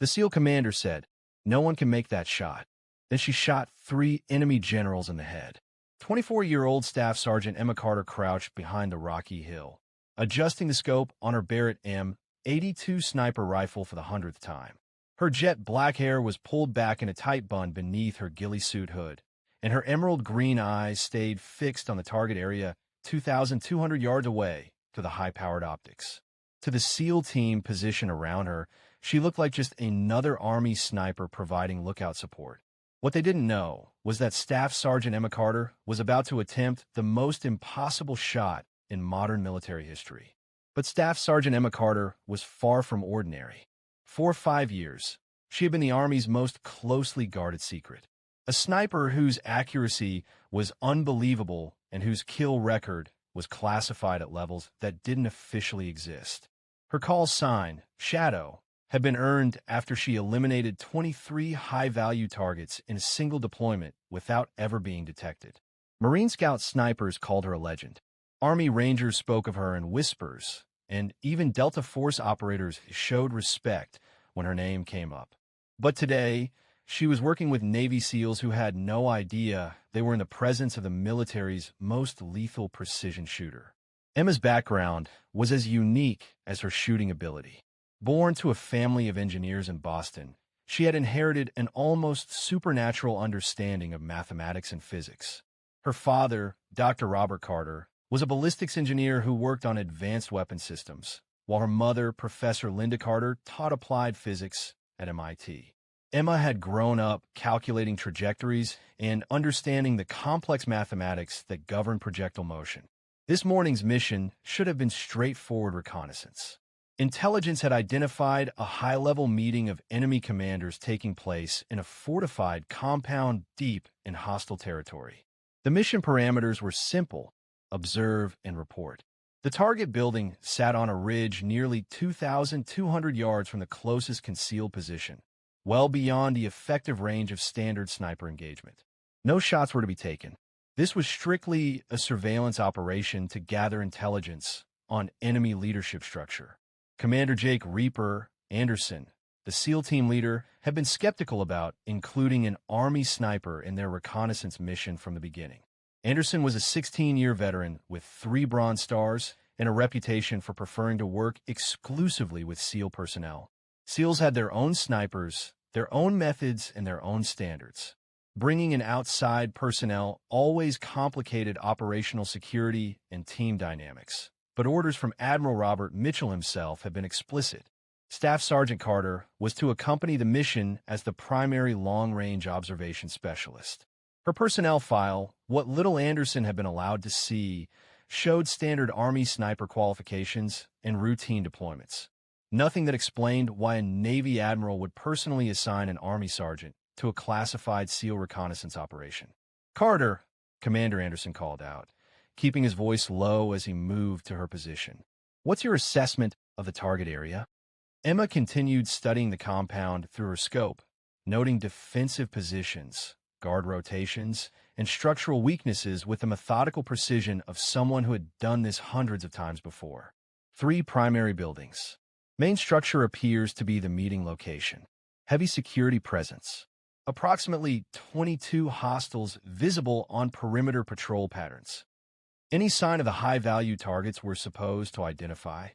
The SEAL commander said, "No one can make that shot." Then she shot 3 enemy generals in the head. 24-year-old Staff Sergeant Emma Carter crouched behind the rocky hill, adjusting the scope on her Barrett M82 sniper rifle for the 100th time. Her jet black hair was pulled back in a tight bun beneath her ghillie suit hood, and her emerald green eyes stayed fixed on the target area 2,200 yards away to the high-powered optics. To the SEAL team positioned around her, she looked like just another Army sniper providing lookout support. What they didn't know was that Staff Sergeant Emma Carter was about to attempt the most impossible shot in modern military history. But Staff Sergeant Emma Carter was far from ordinary. For 5 years, she had been the Army's most closely guarded secret. A sniper whose accuracy was unbelievable and whose kill record was classified at levels that didn't officially exist. Her call sign, Shadow, had been earned after she eliminated 23 high-value targets in a single deployment without ever being detected. Marine Scout snipers called her a legend. Army Rangers spoke of her in whispers, and even Delta Force operators showed respect when her name came up. But today, she was working with Navy SEALs who had no idea they were in the presence of the military's most lethal precision shooter. Emma's background was as unique as her shooting ability. Born to a family of engineers in Boston, she had inherited an almost supernatural understanding of mathematics and physics. Her father, Dr. Robert Carter, was a ballistics engineer who worked on advanced weapon systems, while her mother, Professor Linda Carter, taught applied physics at MIT. Emma had grown up calculating trajectories and understanding the complex mathematics that govern projectile motion. This morning's mission should have been straightforward reconnaissance. Intelligence had identified a high-level meeting of enemy commanders taking place in a fortified compound deep in hostile territory. The mission parameters were simple: observe and report. The target building sat on a ridge nearly 2,200 yards from the closest concealed position, well beyond the effective range of standard sniper engagement. No shots were to be taken. This was strictly a surveillance operation to gather intelligence on enemy leadership structure. Commander Jake Reaper Anderson, the SEAL team leader, had been skeptical about including an Army sniper in their reconnaissance mission from the beginning. Anderson was a 16-year veteran with 3 Bronze Stars and a reputation for preferring to work exclusively with SEAL personnel. SEALs had their own snipers, their own methods, and their own standards. Bringing in outside personnel always complicated operational security and team dynamics. But orders from Admiral Robert Mitchell himself had been explicit. Staff Sergeant Carter was to accompany the mission as the primary long-range observation specialist. Her personnel file, what little Anderson had been allowed to see, showed standard Army sniper qualifications and routine deployments. Nothing that explained why a Navy admiral would personally assign an Army sergeant to a classified SEAL reconnaissance operation. "Carter," Commander Anderson called out, keeping his voice low as he moved to her position. "What's your assessment of the target area?" Emma continued studying the compound through her scope, noting defensive positions, guard rotations, and structural weaknesses with the methodical precision of someone who had done this hundreds of times before. 3 primary buildings. Main structure appears to be the meeting location. Heavy security presence. Approximately 22 hostiles visible on perimeter patrol patterns. Any sign of the high-value targets we're supposed to identify?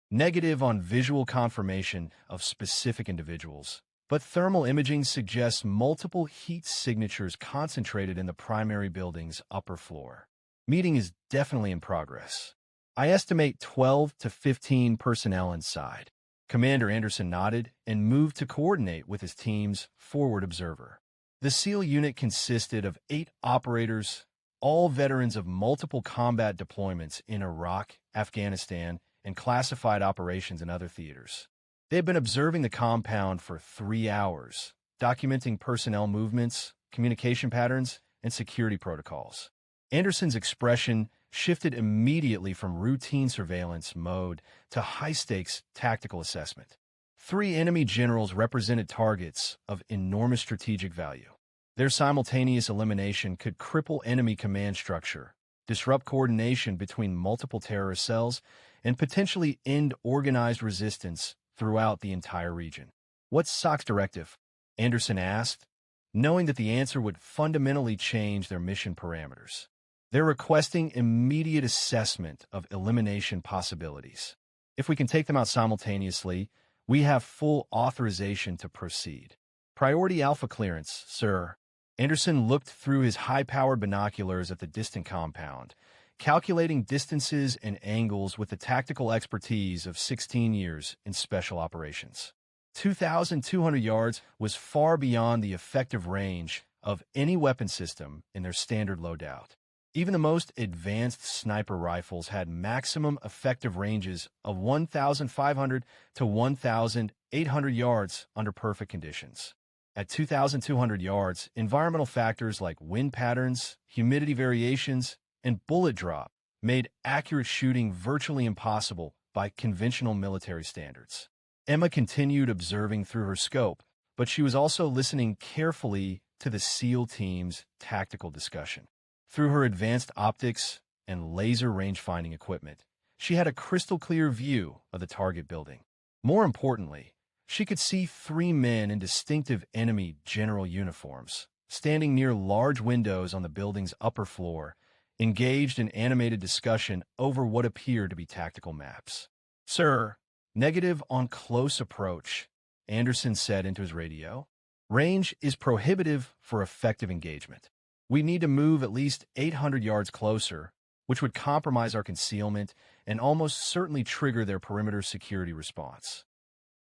Negative on visual confirmation of specific individuals, but thermal imaging suggests multiple heat signatures concentrated in the primary building's upper floor. Meeting is definitely in progress. I estimate 12 to 15 personnel inside. Commander Anderson nodded and moved to coordinate with his team's forward observer. The SEAL unit consisted of 8 operators, all veterans of multiple combat deployments in Iraq, Afghanistan, and classified operations in other theaters. They had been observing the compound for 3 hours, documenting personnel movements, communication patterns, and security protocols. Anderson's expression shifted immediately from routine surveillance mode to high-stakes tactical assessment. 3 enemy generals represented targets of enormous strategic value. Their simultaneous elimination could cripple enemy command structure, disrupt coordination between multiple terrorist cells, and potentially end organized resistance throughout the entire region. What's SOC's directive? Anderson asked, knowing that the answer would fundamentally change their mission parameters. They're requesting immediate assessment of elimination possibilities. If we can take them out simultaneously, we have full authorization to proceed. Priority Alpha clearance, sir. Anderson looked through his high-powered binoculars at the distant compound, calculating distances and angles with the tactical expertise of 16 years in special operations. 2,200 yards was far beyond the effective range of any weapon system in their standard loadout. Even the most advanced sniper rifles had maximum effective ranges of 1,500 to 1,800 yards under perfect conditions. At 2,200 yards, environmental factors like wind patterns, humidity variations, and bullet drop made accurate shooting virtually impossible by conventional military standards. Emma continued observing through her scope, but she was also listening carefully to the SEAL team's tactical discussion. Through her advanced optics and laser range-finding equipment, she had a crystal-clear view of the target building. More importantly, she could see 3 men in distinctive enemy general uniforms, standing near large windows on the building's upper floor, engaged in animated discussion over what appeared to be tactical maps. "Sir, negative on close approach," Anderson said into his radio. "Range is prohibitive for effective engagement. We need to move at least 800 yards closer, which would compromise our concealment and almost certainly trigger their perimeter security response."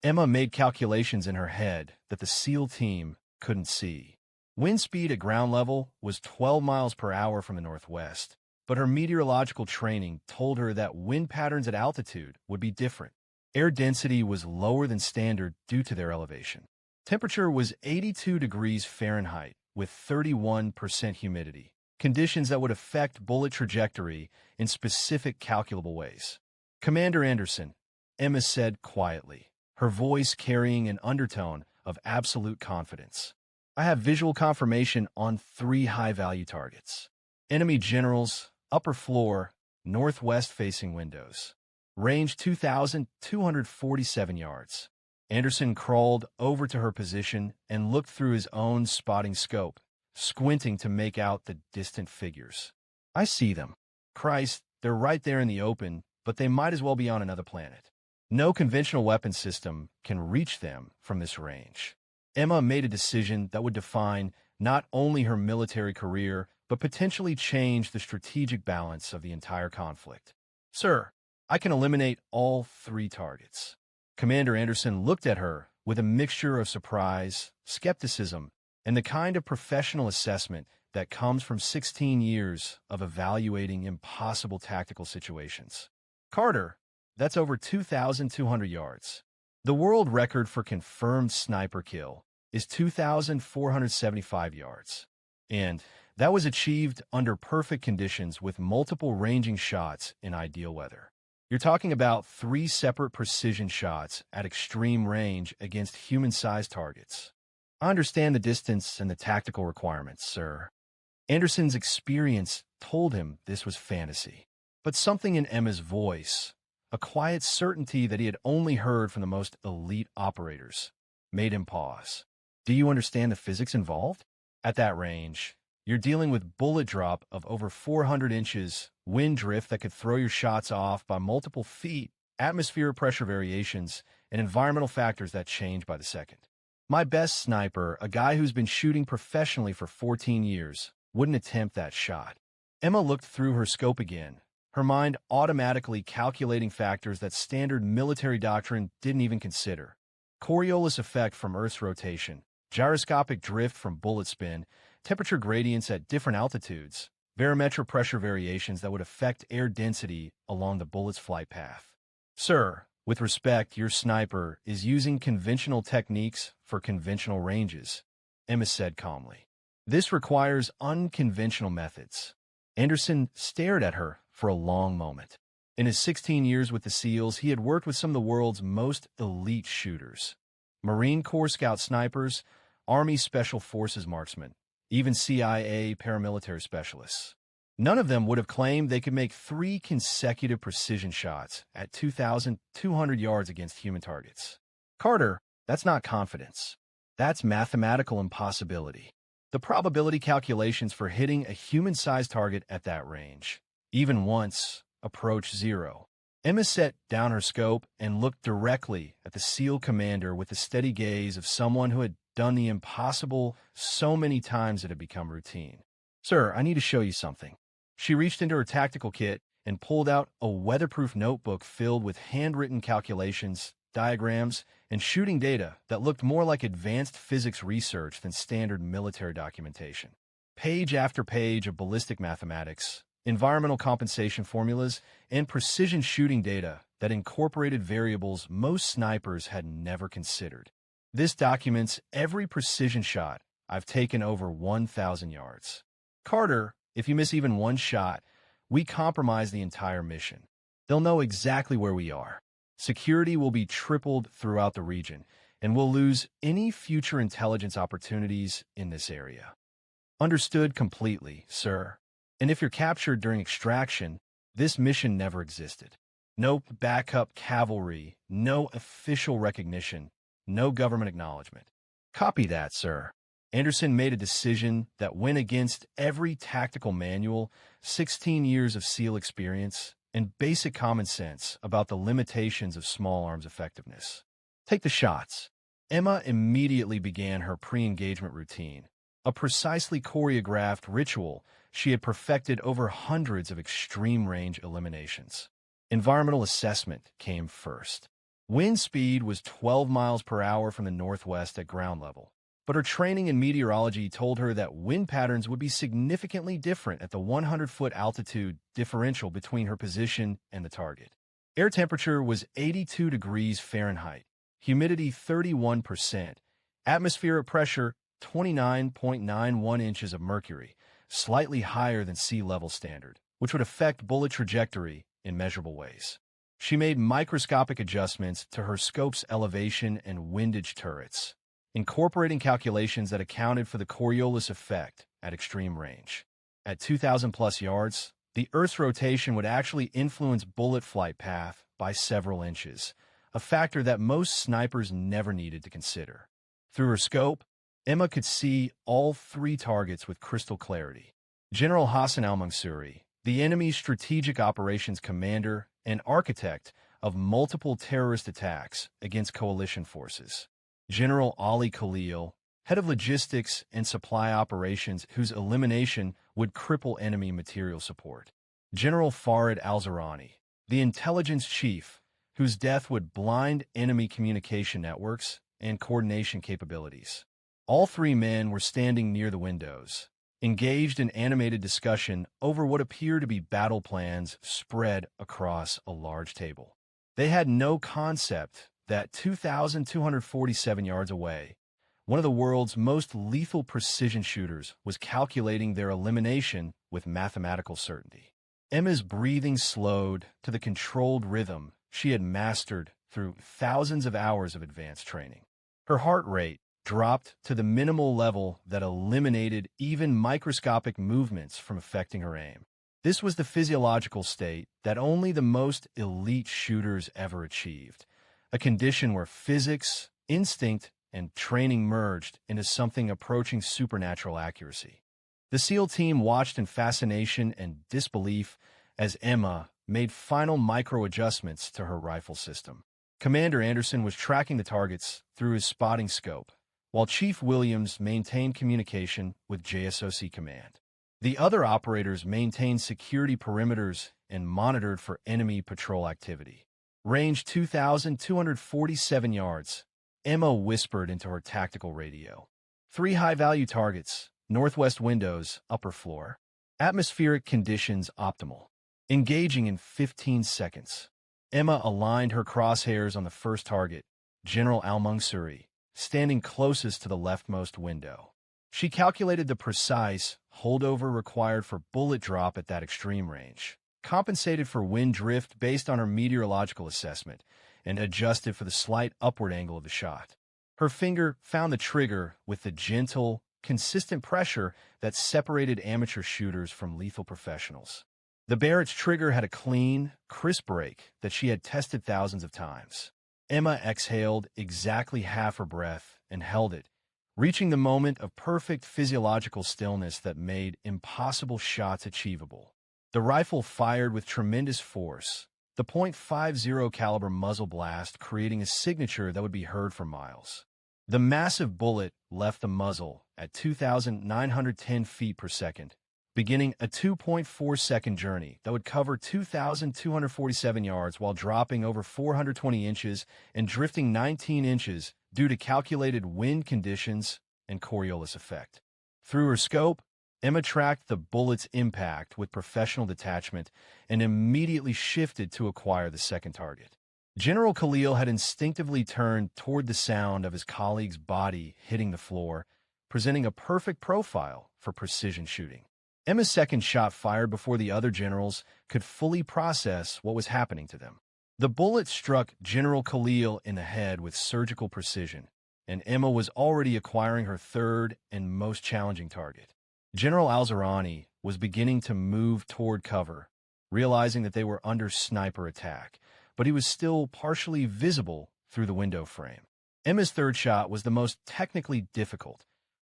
Emma made calculations in her head that the SEAL team couldn't see. Wind speed at ground level was 12 miles per hour from the northwest, but her meteorological training told her that wind patterns at altitude would be different. Air density was lower than standard due to their elevation. Temperature was 82 degrees Fahrenheit with 31% humidity, conditions that would affect bullet trajectory in specific calculable ways. "Commander Anderson," Emma said quietly, her voice carrying an undertone of absolute confidence, "I have visual confirmation on 3 high-value targets. Enemy generals, upper floor, northwest-facing windows. Range 2,247 yards. Anderson crawled over to her position and looked through his own spotting scope, squinting to make out the distant figures. "I see them. Christ, they're right there in the open, but they might as well be on another planet. No conventional weapon system can reach them from this range." Emma made a decision that would define not only her military career, but potentially change the strategic balance of the entire conflict. "Sir, I can eliminate all 3 targets." Commander Anderson looked at her with a mixture of surprise, skepticism, and the kind of professional assessment that comes from 16 years of evaluating impossible tactical situations. "Carter, that's over 2,200 yards. The world record for confirmed sniper kill is 2,475 yards. And that was achieved under perfect conditions with multiple ranging shots in ideal weather. You're talking about 3 separate precision shots at extreme range against human-sized targets. I understand the distance and the tactical requirements, sir." Anderson's experience told him this was fantasy. But something in Emma's voice, a quiet certainty that he had only heard from the most elite operators, made him pause. "Do you understand the physics involved? At that range, you're dealing with bullet drop of over 400 inches, wind drift that could throw your shots off by multiple feet, atmospheric pressure variations, and environmental factors that change by the second. My best sniper, a guy who's been shooting professionally for 14 years, wouldn't attempt that shot." Emma looked through her scope again, her mind automatically calculating factors that standard military doctrine didn't even consider. Coriolis effect from Earth's rotation, gyroscopic drift from bullet spin, temperature gradients at different altitudes, barometric pressure variations that would affect air density along the bullet's flight path. "Sir, with respect, your sniper is using conventional techniques for conventional ranges," Emma said calmly. "This requires unconventional methods." Anderson stared at her for a long moment. In his 16 years with the SEALs, he had worked with some of the world's most elite shooters. Marine Corps Scout snipers, Army Special Forces marksmen, even CIA paramilitary specialists. None of them would have claimed they could make 3 consecutive precision shots at 2,200 yards against human targets. "Carter, That's not confidence. That's mathematical impossibility. The probability calculations for hitting a human-sized target at that range, even once, approach zero. Emma set down her scope and looked directly at the SEAL commander with the steady gaze of someone who had done the impossible so many times it had become routine. "Sir, I need to show you something." She reached into her tactical kit and pulled out a weatherproof notebook filled with handwritten calculations, diagrams, and shooting data that looked more like advanced physics research than standard military documentation. Page after page of ballistic mathematics, environmental compensation formulas, and precision shooting data that incorporated variables most snipers had never considered. This documents every precision shot I've taken over 1,000 yards. Carter, if you miss even one shot, we compromise the entire mission. They'll know exactly where we are. Security will be tripled throughout the region, and we'll lose any future intelligence opportunities in this area. Understood completely, sir. And if you're captured during extraction, this mission never existed. No backup cavalry, no official recognition, no government acknowledgement. Copy that, sir. Anderson made a decision that went against every tactical manual, 16 years of SEAL experience, and basic common sense about the limitations of small arms effectiveness. Take the shots. Emma immediately began her pre-engagement routine, a precisely choreographed ritual she had perfected over hundreds of extreme-range eliminations. Environmental assessment came first. Wind speed was 12 miles per hour from the northwest at ground level, but her training in meteorology told her that wind patterns would be significantly different at the 100-foot altitude differential between her position and the target. Air temperature was 82 degrees Fahrenheit, humidity 31%, atmospheric pressure 29.91 inches of mercury, slightly higher than sea level standard, which would affect bullet trajectory in measurable ways. She made microscopic adjustments to her scope's elevation and windage turrets, incorporating calculations that accounted for the Coriolis effect at extreme range. At 2,000-plus yards, the Earth's rotation would actually influence bullet flight path by several inches, a factor that most snipers never needed to consider. Through her scope, Emma could see all three targets with crystal clarity. General Hassan al-Mansouri, the enemy's strategic operations commander and architect of multiple terrorist attacks against coalition forces. General Ali Khalil, head of logistics and supply operations whose elimination would cripple enemy material support. General Farid al-Zurani, the intelligence chief whose death would blind enemy communication networks and coordination capabilities. All three men were standing near the windows, engaged in animated discussion over what appeared to be battle plans spread across a large table. They had no concept that 2,247 yards away, one of the world's most lethal precision shooters was calculating their elimination with mathematical certainty. Emma's breathing slowed to the controlled rhythm she had mastered through thousands of hours of advanced training. Her heart rate dropped to the minimal level that eliminated even microscopic movements from affecting her aim. This was the physiological state that only the most elite shooters ever achieved, a condition where physics, instinct, and training merged into something approaching supernatural accuracy. The SEAL team watched in fascination and disbelief as Emma made final micro-adjustments to her rifle system. Commander Anderson was tracking the targets through his spotting scope, while Chief Williams maintained communication with JSOC Command. The other operators maintained security perimeters and monitored for enemy patrol activity. Range 2,247 yards, Emma whispered into her tactical radio. 3 high-value targets, northwest windows, upper floor. Atmospheric conditions optimal. Engaging in 15 seconds. Emma aligned her crosshairs on the first target, General al-Mansouri, standing closest to the leftmost window. She calculated the precise holdover required for bullet drop at that extreme range, compensated for wind drift based on her meteorological assessment, and adjusted for the slight upward angle of the shot. Her finger found the trigger with the gentle, consistent pressure that separated amateur shooters from lethal professionals. The Barrett's trigger had a clean, crisp break that she had tested thousands of times. Emma exhaled exactly half her breath and held it, reaching the moment of perfect physiological stillness that made impossible shots achievable. The rifle fired with tremendous force, the .50 caliber muzzle blast creating a signature that would be heard for miles. The massive bullet left the muzzle at 2,910 feet per second, beginning a 2.4-second journey that would cover 2,247 yards while dropping over 420 inches and drifting 19 inches due to calculated wind conditions and Coriolis effect. Through her scope, Emma tracked the bullet's impact with professional detachment and immediately shifted to acquire the second target. General Khalil had instinctively turned toward the sound of his colleague's body hitting the floor, presenting a perfect profile for precision shooting. Emma's second shot fired before the other generals could fully process what was happening to them. The bullet struck General Khalil in the head with surgical precision, and Emma was already acquiring her third and most challenging target. General Al-Zahrani was beginning to move toward cover, realizing that they were under sniper attack, but he was still partially visible through the window frame. Emma's third shot was the most technically difficult,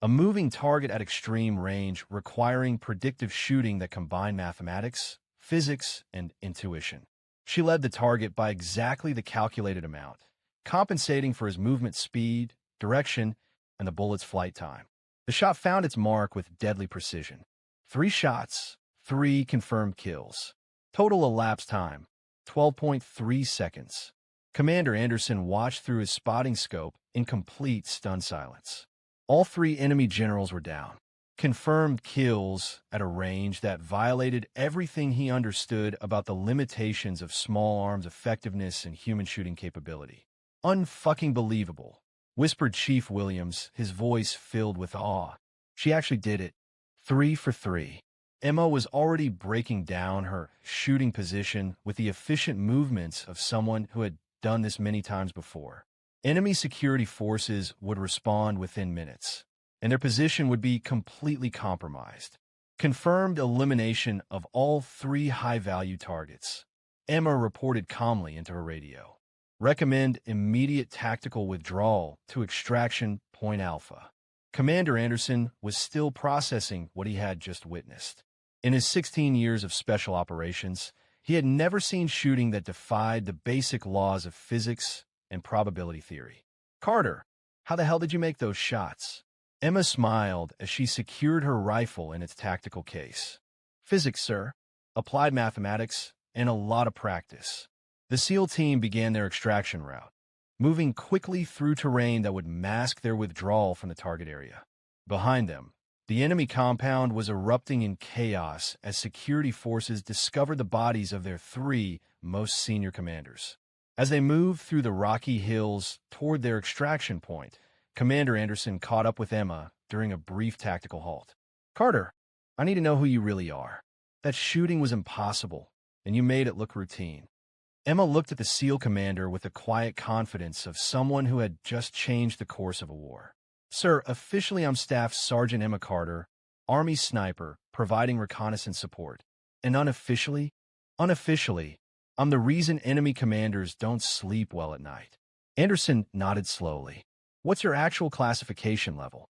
a moving target at extreme range requiring predictive shooting that combined mathematics, physics, and intuition. She led the target by exactly the calculated amount, compensating for his movement speed, direction, and the bullet's flight time. The shot found its mark with deadly precision. 3 shots, 3 confirmed kills. Total elapsed time, 12.3 seconds. Commander Anderson watched through his spotting scope in complete stunned silence. All 3 enemy generals were down. Confirmed kills at a range that violated everything he understood about the limitations of small arms effectiveness and human shooting capability. Unfucking believable, whispered Chief Williams, his voice filled with awe. She actually did it. 3 for 3. Emma was already breaking down her shooting position with the efficient movements of someone who had done this many times before. Enemy security forces would respond within minutes, and their position would be completely compromised. Confirmed elimination of all 3 high-value targets. Emma reported calmly into her radio. Recommend immediate tactical withdrawal to Extraction Point Alpha. Commander Anderson was still processing what he had just witnessed. In his 16 years of special operations, he had never seen shooting that defied the basic laws of physics and probability theory. Carter, how the hell did you make those shots? Emma smiled as she secured her rifle in its tactical case. Physics, sir. Applied mathematics and a lot of practice. The SEAL team began their extraction route, moving quickly through terrain that would mask their withdrawal from the target area. Behind them, the enemy compound was erupting in chaos as security forces discovered the bodies of their 3 most senior commanders. As they moved through the rocky hills toward their extraction point, Commander Anderson caught up with Emma during a brief tactical halt. Carter, I need to know who you really are. That shooting was impossible, and you made it look routine. Emma looked at the SEAL commander with the quiet confidence of someone who had just changed the course of a war. Sir, officially I'm Staff Sergeant Emma Carter, Army sniper, providing reconnaissance support. And unofficially, I'm the reason enemy commanders don't sleep well at night. Anderson nodded slowly. What's your actual classification level?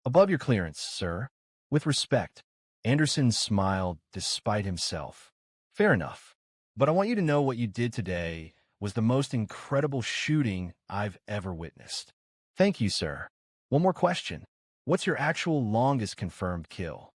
Above your clearance, sir. With respect. Anderson smiled despite himself. Fair enough. But I want you to know what you did today was the most incredible shooting I've ever witnessed. Thank you, sir. One more question. What's your actual longest confirmed kill?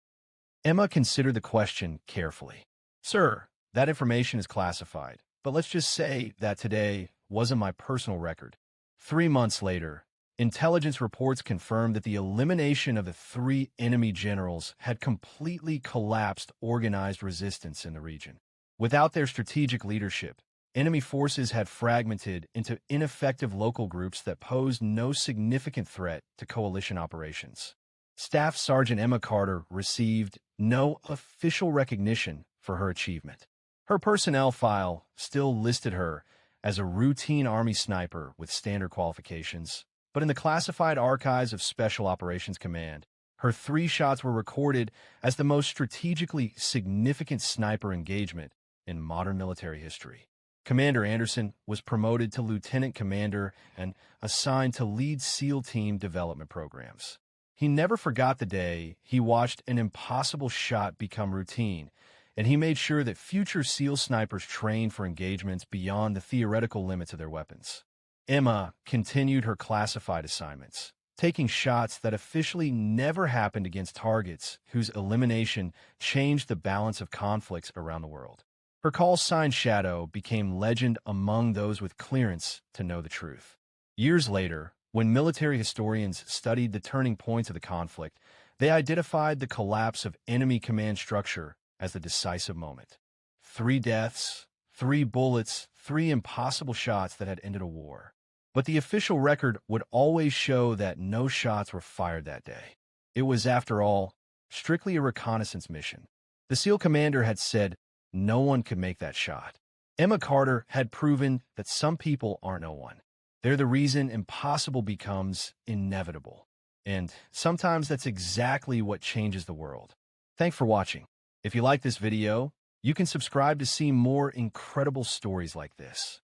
Emma considered the question carefully. Sir, that information is classified, but let's just say that today wasn't my personal record. 3 months later, intelligence reports confirmed that the elimination of the 3 enemy generals had completely collapsed organized resistance in the region. Without their strategic leadership, enemy forces had fragmented into ineffective local groups that posed no significant threat to coalition operations. Staff Sergeant Emma Carter received no official recognition for her achievement. Her personnel file still listed her as a routine Army sniper with standard qualifications, but in the classified archives of Special Operations Command, her 3 shots were recorded as the most strategically significant sniper engagement in modern military history. Commander Anderson was promoted to lieutenant commander and assigned to lead SEAL team development programs. He never forgot the day he watched an impossible shot become routine, and he made sure that future SEAL snipers trained for engagements beyond the theoretical limits of their weapons. Emma continued her classified assignments, taking shots that officially never happened against targets whose elimination changed the balance of conflicts around the world. Her call sign Shadow became legend among those with clearance to know the truth. Years later, when military historians studied the turning points of the conflict, they identified the collapse of enemy command structure as the decisive moment. 3 deaths, 3 bullets, 3 impossible shots that had ended a war. But the official record would always show that no shots were fired that day. It was, after all, strictly a reconnaissance mission. The SEAL commander had said no one could make that shot. Emma Carter had proven that some people aren't no one. They're the reason impossible becomes inevitable. And sometimes that's exactly what changes the world. Thanks for watching. If you like this video, you can subscribe to see more incredible stories like this.